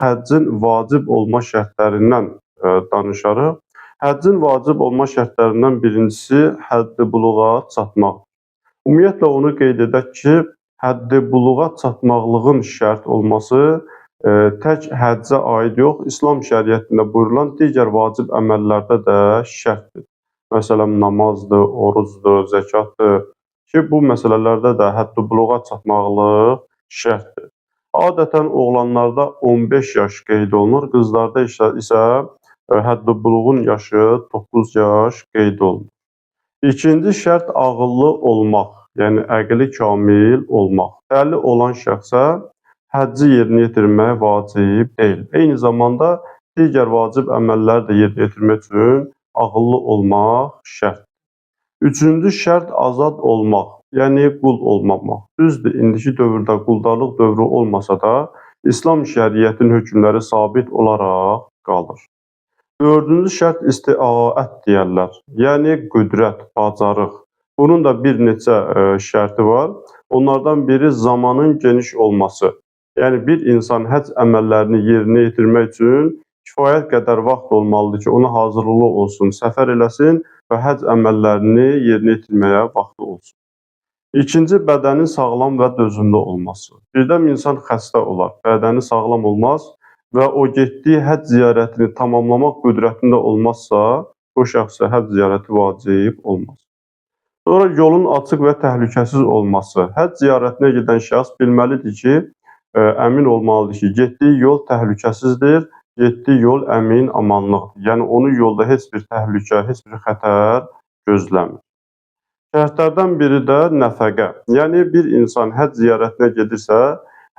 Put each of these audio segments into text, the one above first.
həccin vacib olma şərtlərindən danışarıq. Həccin vacib olma şərtlərindən birincisi həddi buluğa çatmaq. Ümumiyyətlə onu qeyd edək ki, həddi buluğa çatmaqlığın şərt olması tək həccə aid yox, İslam şəriətində buyurulan digər vacib əməllərdə də şərtdir. Məsələn, namazdır, orucdur, zəkatdır ki, bu məsələlərdə də həddi buluğa çatmaqlıq şərtdir. Adətən oğlanlarda 15 yaş qeyd olunur, qızlarda isə həddi buluğun yaşı 9 yaş qeyd olunur. İkinci şərt ağıllı olmaq, yəni əqli kamil olmaq. Dəli olan şəxsə həcci yerinə yetirmək vacib deyil. Eyni zamanda digər vacib əməlləri də yerinə yetirmək üçün ağıllı olmaq şərt. Üçüncü şərt azad olmaq, yəni qul olmamaq. Düzdür, indiki dövrdə quldarlıq dövrü olmasa da, İslam şəriətinin hökmləri sabit olaraq qalır. Dördüncü şərt istiaət deyərlər, yəni qüdrət, bacarıq. Bunun da bir neçə şərti var. Onlardan biri zamanın geniş olması. Yəni bir insan həcc əməllərini yerinə yetirmək üçün kifayət qədər vaxt olmalıdır ki, ona hazırlıqlı olsun, səfər eləsin və həcc əməllərini yerinə yetirməyə vaxtı olsun. İkinci, bədənin sağlam və dözümlü olması. Birdən insan xəstə olar, bədəni sağlam olmaz və o getdiyi həcc ziyarətini tamamlamaq qüdrətində olmazsa, o şəxsə həcc ziyarəti vacib olmaz. Sonra yolun açıq və təhlükəsiz olması. Həcc ziyarətinə gedən şəxs bilməlidir ki, əmin olmalıdır ki, getdiyi yol təhlükəsizdir, getdiyi yol əmin, amanlıqdır. Yəni, onun yolda heç bir təhlükə, heç bir xətər gözləmir. Şərtlərdən biri də nəfəqə. Yəni, bir insan həcc ziyarətinə gedirsə,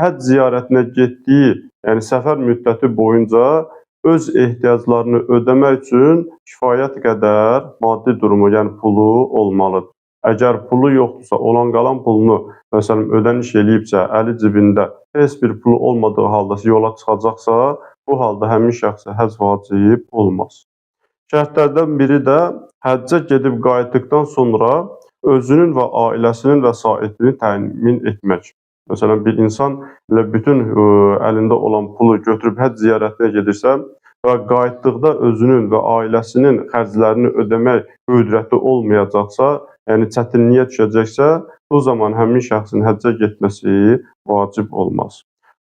həcc ziyarətinə getdiyi, yəni səfər müddəti boyunca öz ehtiyaclarını ödəmək üçün kifayət qədər maddi durumu, yəni pulu olmalıdır. Əgər pulu yoxdursa, olan qalan pulunu, məsələn, ödəniş eləyibsə, əli cibində heç bir pulu olmadığı halda yola çıxacaqsa, bu halda həmin şəxsə həcc vacib olmaz. Şərtlərdən biri də həccə gedib qayıtdıqdan sonra özünün və ailəsinin vəsaitini təmin etmək. Məsələn, bir insan ilə bütün əlində olan pulu götürüb həcc ziyarətinə gedirsə və qayıtdıqda özünün və ailəsinin xərclərini ödəmək qüdrəti olmayacaqsa, yəni çətinliyə düşəcəksə, bu zaman həmin şəxsin həccə getməsi vacib olmaz.